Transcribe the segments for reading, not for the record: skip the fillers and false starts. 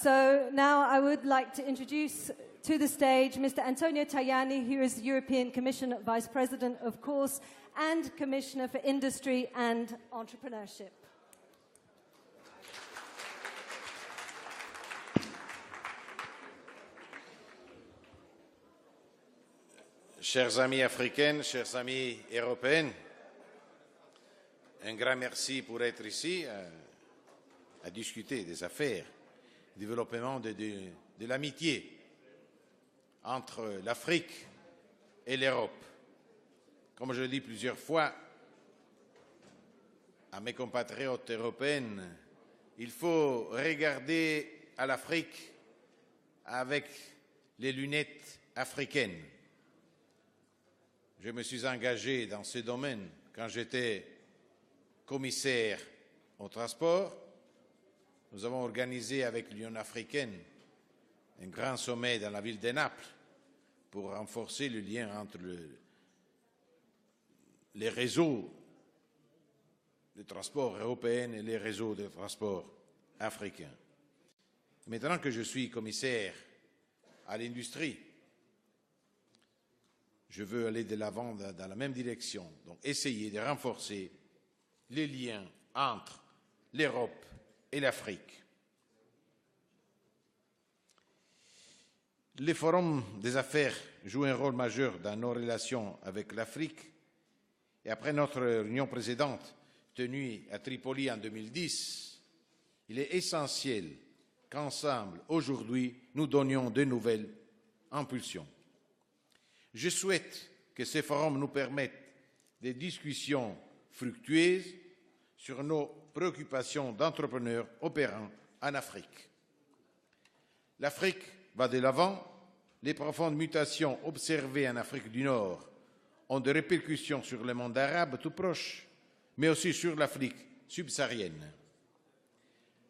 So now I would like to introduce to the stage Mr. Antonio Tajani, who is European Commission Vice President, of course, and Commissioner for Industry and Entrepreneurship. Chers amis africains, chers amis européens, un grand merci pour être ici à discuter des affaires, du développement de l'amitié entre l'Afrique et l'Europe. Comme je l'ai dit plusieurs fois à mes compatriotes européens, il faut regarder à l'Afrique avec les lunettes africaines. Je me suis engagé dans ce domaine quand j'étais commissaire au transport. Nous avons organisé avec l'Union africaine un grand sommet dans la ville de Naples pour renforcer le lien entre les réseaux de transport européens et les réseaux de transport africains. Maintenant que je suis commissaire à l'industrie, je veux aller de l'avant dans la même direction, donc essayer de renforcer les liens entre l'Europe et l'Afrique. Les forums des affaires jouent un rôle majeur dans nos relations avec l'Afrique et après notre réunion précédente tenue à Tripoli en 2010, il est essentiel qu'ensemble, aujourd'hui, nous donnions de nouvelles impulsions. Je souhaite que ces forums nous permettent des discussions fructueuses sur nos préoccupations d'entrepreneurs opérant en Afrique. L'Afrique va de l'avant. Les profondes mutations observées en Afrique du Nord ont des répercussions sur le monde arabe tout proche, mais aussi sur l'Afrique subsaharienne.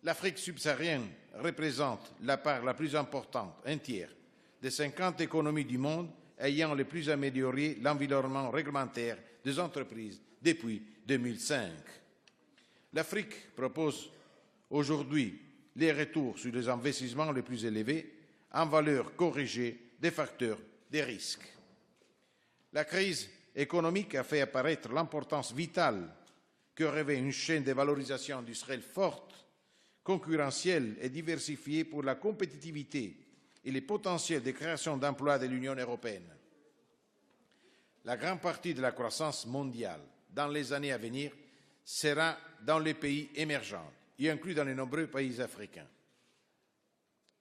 L'Afrique subsaharienne représente la part la plus importante, un tiers, des 50 économies du monde ayant le plus amélioré l'environnement réglementaire des entreprises depuis 2005. L'Afrique propose aujourd'hui les retours sur les investissements les plus élevés en valeur corrigée des facteurs de risque. La crise économique a fait apparaître l'importance vitale que revêt une chaîne de valorisation industrielle forte, concurrentielle et diversifiée pour la compétitivité et les potentiels de création d'emplois de l'Union européenne. La grande partie de la croissance mondiale dans les années à venir sera dans les pays émergents, y inclus dans les nombreux pays africains.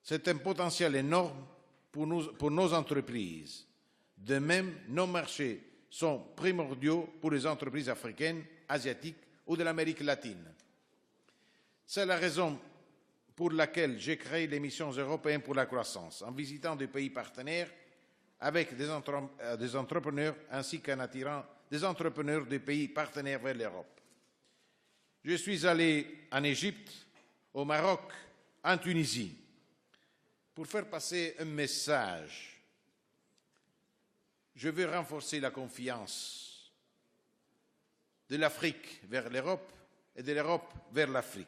C'est un potentiel énorme pour nos entreprises. De même, nos marchés sont primordiaux pour les entreprises africaines, asiatiques ou de l'Amérique latine. C'est la raison pour laquelle j'ai créé les missions européennes pour la croissance, en visitant des pays partenaires avec des entrepreneurs ainsi qu'en attirant des entrepreneurs des pays partenaires vers l'Europe. Je suis allé en Égypte, au Maroc, en Tunisie, pour faire passer un message. Je veux renforcer la confiance de l'Afrique vers l'Europe et de l'Europe vers l'Afrique.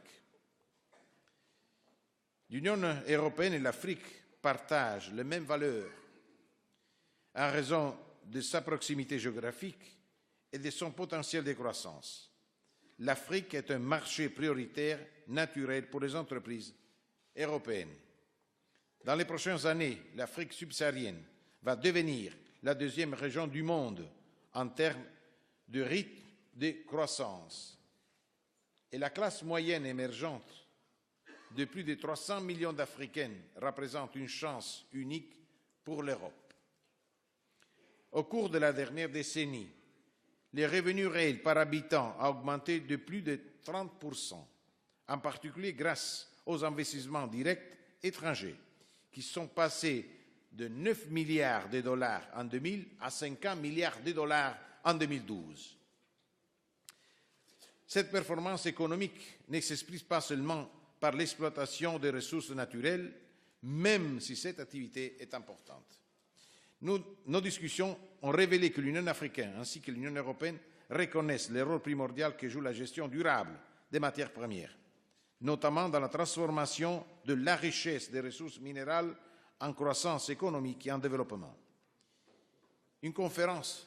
L'Union européenne et l'Afrique partagent les mêmes valeurs en raison de sa proximité géographique et de son potentiel de croissance. L'Afrique est un marché prioritaire naturel pour les entreprises européennes. Dans les prochaines années, l'Afrique subsaharienne va devenir la deuxième région du monde en termes de rythme de croissance. Et la classe moyenne émergente de plus de 300 millions d'Africains représente une chance unique pour l'Europe. Au cours de la dernière décennie, les revenus réels par habitant ont augmenté de plus de 30%, en particulier grâce aux investissements directs étrangers, qui sont passés de 9 milliards de dollars en 2000 à 50 milliards de dollars en 2012. Cette performance économique ne s'explique pas seulement par l'exploitation des ressources naturelles, même si cette activité est importante. Nos discussions ont révélé que l'Union africaine ainsi que l'Union européenne reconnaissent le rôle primordial que joue la gestion durable des matières premières. notamment dans la transformation de la richesse des ressources minérales en croissance économique et en développement. Une conférence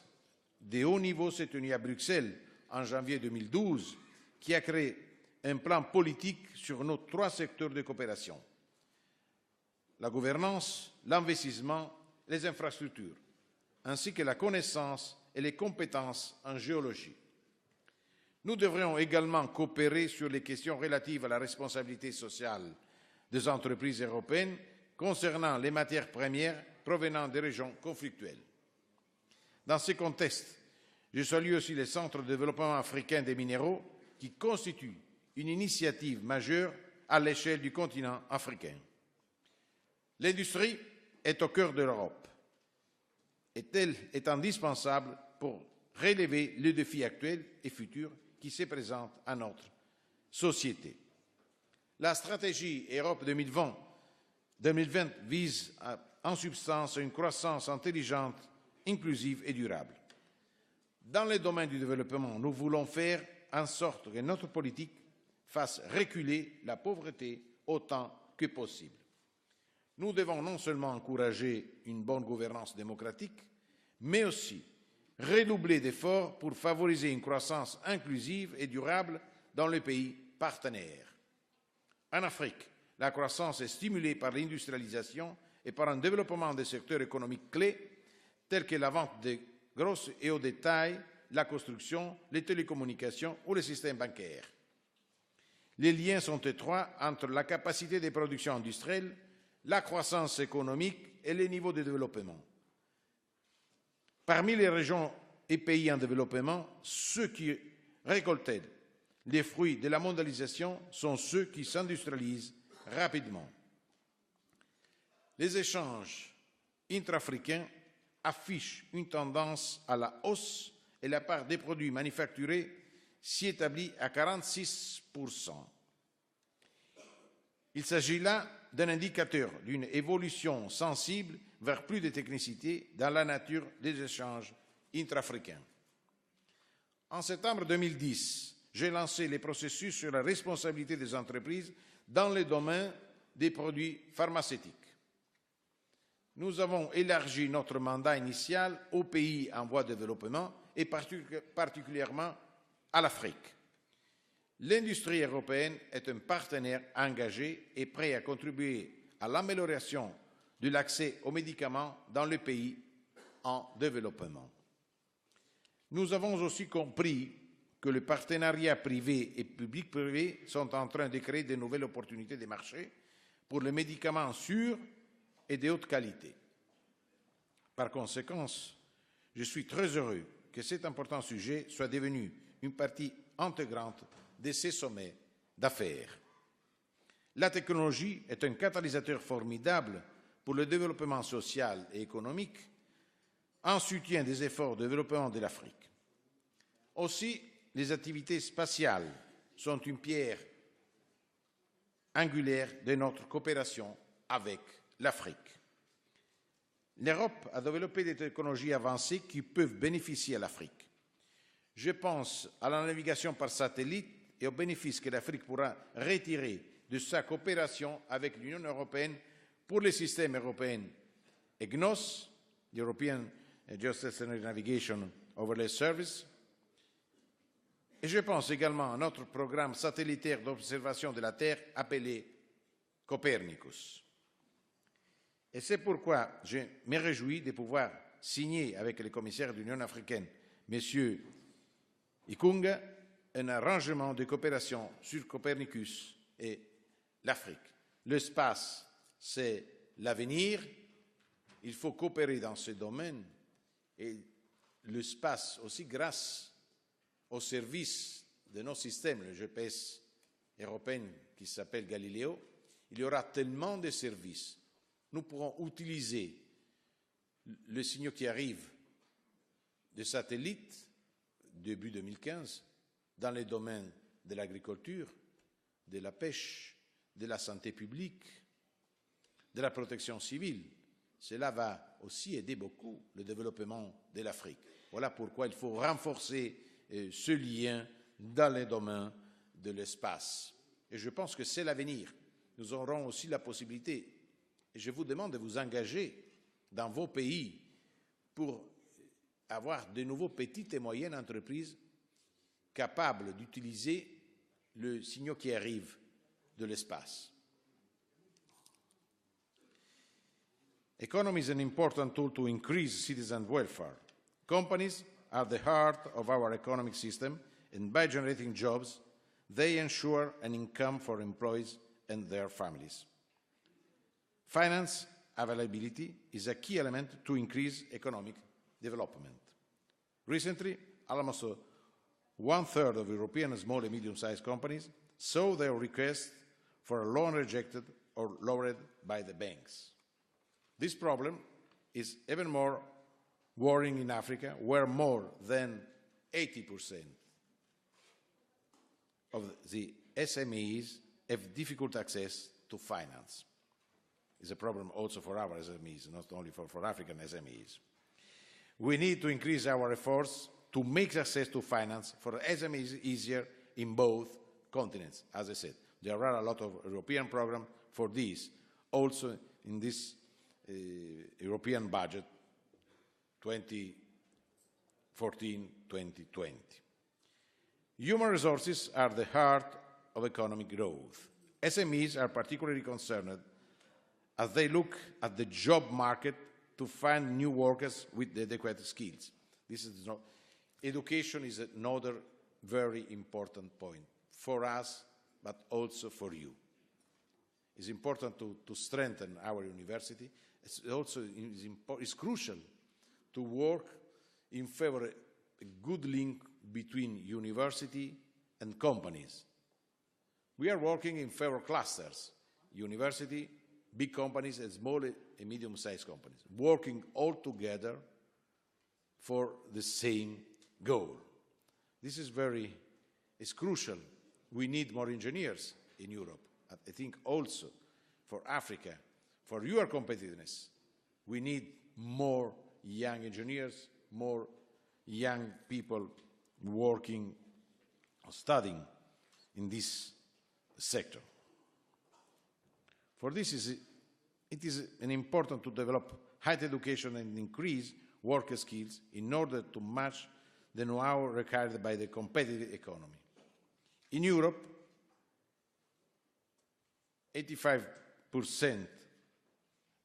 de haut niveau s'est tenue à Bruxelles en janvier 2012 qui a créé un plan politique sur nos 3 secteurs de coopération: la gouvernance, l'investissement, les infrastructures, ainsi que la connaissance et les compétences en géologie. Nous devrions également coopérer sur les questions relatives à la responsabilité sociale des entreprises européennes concernant les matières premières provenant des régions conflictuelles. Dans ce contexte, je salue aussi le Centre de développement africain des minéraux qui constitue une initiative majeure à l'échelle du continent africain. L'industrie est au cœur de l'Europe et elle est indispensable pour relever les défis actuels et futurs qui se présentent à notre société. La stratégie Europe 2020 vise en substance à une croissance intelligente, inclusive et durable. Dans le domaine du développement, nous voulons faire en sorte que notre politique fasse reculer la pauvreté autant que possible. Nous devons non seulement encourager une bonne gouvernance démocratique, mais aussi redoubler d'efforts pour favoriser une croissance inclusive et durable dans les pays partenaires. En Afrique, la croissance est stimulée par l'industrialisation et par un développement des secteurs économiques clés tels que la vente de grosses et au détail, la construction, les télécommunications ou les systèmes bancaires. Les liens sont étroits entre la capacité de production industrielle, la croissance économique et les niveaux de développement. Parmi les régions et pays en développement, ceux qui récoltent les fruits de la mondialisation sont ceux qui s'industrialisent rapidement. Les échanges intra-africains affichent une tendance à la hausse et la part des produits manufacturés s'y établit à 46%. Il s'agit là d'un indicateur d'une évolution sensible vers plus de technicité dans la nature des échanges intra-africains. En septembre 2010, j'ai lancé les processus sur la responsabilité des entreprises dans le domaine des produits pharmaceutiques. Nous avons élargi notre mandat initial aux pays en voie de développement et particulièrement à l'Afrique. L'industrie européenne est un partenaire engagé et prêt à contribuer à l'amélioration de l'accès aux médicaments dans les pays en développement. Nous avons aussi compris que les partenariats privés et public-privé sont en train de créer de nouvelles opportunités de marché pour les médicaments sûrs et de haute qualité. Par conséquent, je suis très heureux que cet important sujet soit devenu une partie intégrante de ces sommets d'affaires. La technologie est un catalyseur formidable pour le développement social et économique en soutien des efforts de développement de l'Afrique. Aussi, les activités spatiales sont une pierre angulaire de notre coopération avec l'Afrique. L'Europe a développé des technologies avancées qui peuvent bénéficier à l'Afrique. Je pense à la navigation par satellite et aux bénéfices que l'Afrique pourra retirer de sa coopération avec l'Union européenne pour le système européen EGNOS, European Geostationary Navigation Overlay Service. Et je pense également à notre programme satellitaire d'observation de la Terre appelé Copernicus. Et c'est pourquoi je me réjouis de pouvoir signer avec le commissaire de l'Union africaine, M. Ikunga, un arrangement de coopération sur Copernicus et l'Afrique. L'espace, c'est l'avenir. Il faut coopérer dans ce domaine. Et l'espace aussi grâce au service de nos systèmes, le GPS européen qui s'appelle Galileo, il y aura tellement de services. Nous pourrons utiliser le signaux qui arrivent des satellites début 2015 dans les domaines de l'agriculture, de la pêche, de la santé publique, de la protection civile. Cela va aussi aider beaucoup le développement de l'Afrique. Voilà pourquoi il faut renforcer ce lien dans les domaines de l'espace. Et je pense que c'est l'avenir. Nous aurons aussi la possibilité, et je vous demande de vous engager dans vos pays pour avoir de nouveaux petites et moyennes entreprises capables d'utiliser le signal qui arrive de l'espace. Economy is an important tool to increase citizen welfare. Companies are the heart of our economic system, and by generating jobs, they ensure an income for employees and their families. Finance availability is a key element to increase economic development. Recently, almost one-third of European small and medium-sized companies saw their request for a loan rejected or lowered by the banks. This problem is even more worrying in Africa, where more than 80% of the SMEs have difficult access to finance. It's a problem also for our SMEs, not only for African SMEs. We need to increase our efforts to make access to finance for SMEs easier in both continents. As I said, there are a lot of European programs for this, also in this European budget 2014-2020. Human resources are the heart of economic growth. SMEs are particularly concerned as they look at the job market to find new workers with the adequate skills. Education is another very important point for us, but also for you. It's important to strengthen our university. It's crucial to work in favor of a good link between university and companies. We are working in favor of clusters, university, big companies and small and medium-sized companies, working all together for the same goal. This is it's crucial. We need more engineers in Europe. I think also for Africa, for your competitiveness, we need more young engineers, more young people working or studying in this sector. For this, it is important to develop higher education and increase worker skills in order to match the know-how required by the competitive economy. In Europe, 85%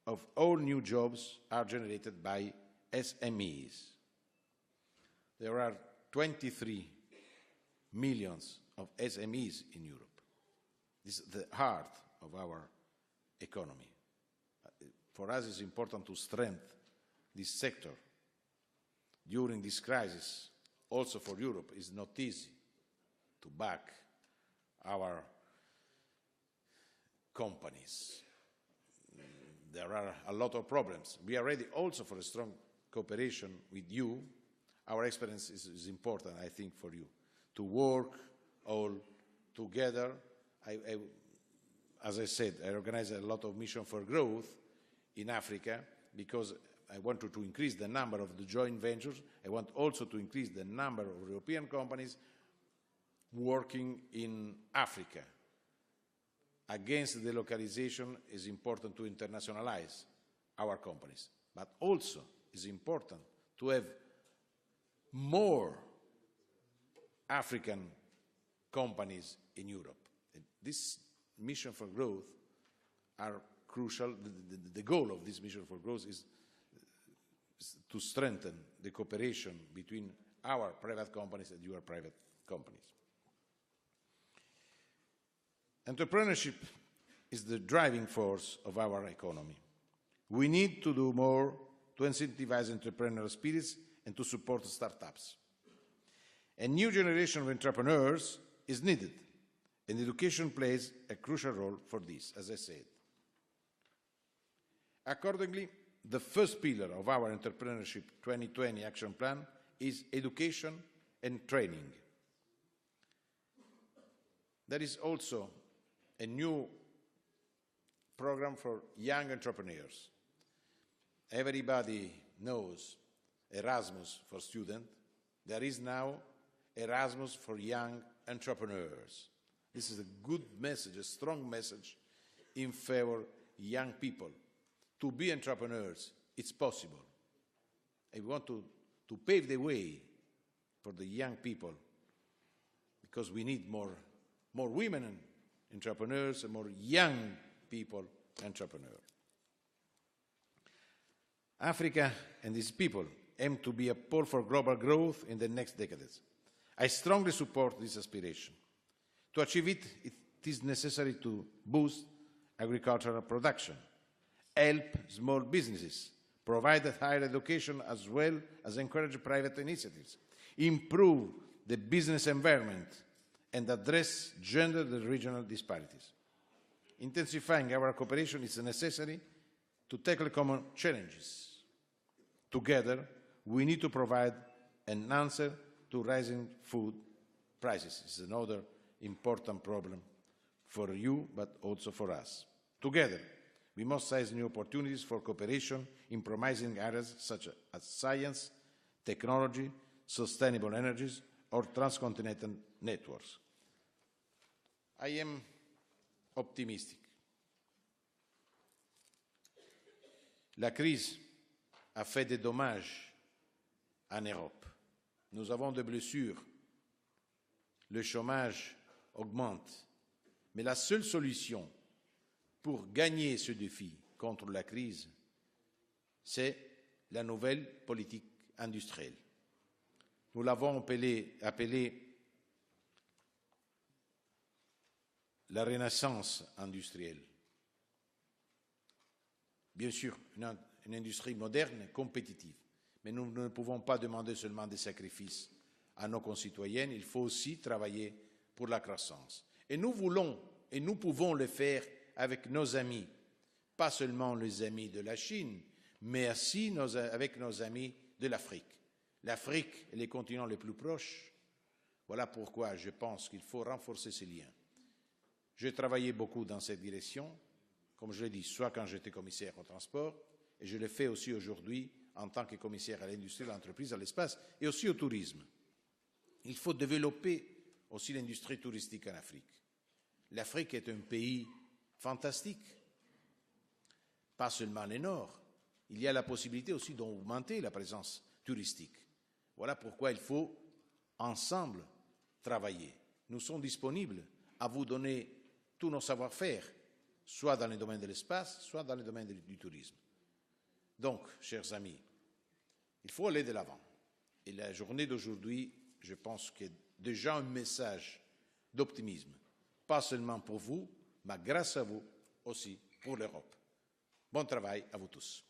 of all new jobs are generated by SMEs. There are 23 million of SMEs in Europe. This is the heart of our economy. For us, it's important to strengthen this sector. During this crisis, also for Europe, it's not easy to back our companies. There are a lot of problems. We are ready also for a strong cooperation with you. Our experience is important, I think, for you, to work all together. As I said, I organize a lot of mission for growth in Africa because I want to increase the number of the joint ventures. I want also to increase the number of European companies working in Africa. Against delocalization, it's important to internationalize our companies, but also it's important to have more African companies in Europe. This mission for growth are crucial. The goal of this mission for growth is to strengthen the cooperation between our private companies and your private companies. Entrepreneurship is the driving force of our economy. We need to do more to incentivize entrepreneurial spirits and to support startups. A new generation of entrepreneurs is needed, and education plays a crucial role for this, as I said. Accordingly, the first pillar of our Entrepreneurship 2020 Action Plan is education and training. There is also a new program for young entrepreneurs. Everybody knows Erasmus for students. There is now Erasmus for young entrepreneurs. This is a good message, a strong message in favor young people. To be entrepreneurs, it's possible. And we want to pave the way for the young people because we need more women entrepreneurs and more young people entrepreneurs. Africa and its people aim to be a pole for global growth in the next decades. I strongly support this aspiration. To achieve it, it is necessary to boost agricultural production, help small businesses, provide higher education as well as encourage private initiatives, improve the business environment, and address gender and regional disparities. Intensifying our cooperation is necessary to tackle common challenges. Together, we need to provide an answer to rising food prices. This is another important problem for you, but also for us. Together, we must seize new opportunities for cooperation in promising areas such as science, technology, sustainable energies, or transcontinental networks. I am optimistic. La crise a fait des dommages en Europe. Nous avons des blessures. Le chômage augmente. Mais la seule solution pour gagner ce défi contre la crise, c'est la nouvelle politique industrielle. Nous l'avons appelée la renaissance industrielle. Bien sûr, une industrie moderne, compétitive. Mais nous ne pouvons pas demander seulement des sacrifices à nos concitoyens, il faut aussi travailler pour la croissance. Et nous voulons et nous pouvons le faire avec nos amis, pas seulement les amis de la Chine, mais aussi avec nos amis de l'Afrique. L'Afrique est le continent le plus proche. Voilà pourquoi je pense qu'il faut renforcer ces liens. J'ai travaillé beaucoup dans cette direction, comme je l'ai dit, soit quand j'étais commissaire au transport, et je le fais aussi aujourd'hui en tant que commissaire à l'industrie, à l'entreprise, à l'espace et aussi au tourisme. Il faut développer aussi l'industrie touristique en Afrique. L'Afrique est un pays fantastique, pas seulement le Nord. Il y a la possibilité aussi d'augmenter la présence touristique. Voilà pourquoi il faut ensemble travailler. Nous sommes disponibles à vous donner tous nos savoir-faire, soit dans le domaine de l'espace, soit dans le domaine du tourisme. Donc, chers amis, il faut aller de l'avant. Et la journée d'aujourd'hui, je pense qu'il y a déjà un message d'optimisme, pas seulement pour vous, mais grâce à vous aussi pour l'Europe. Bon travail à vous tous.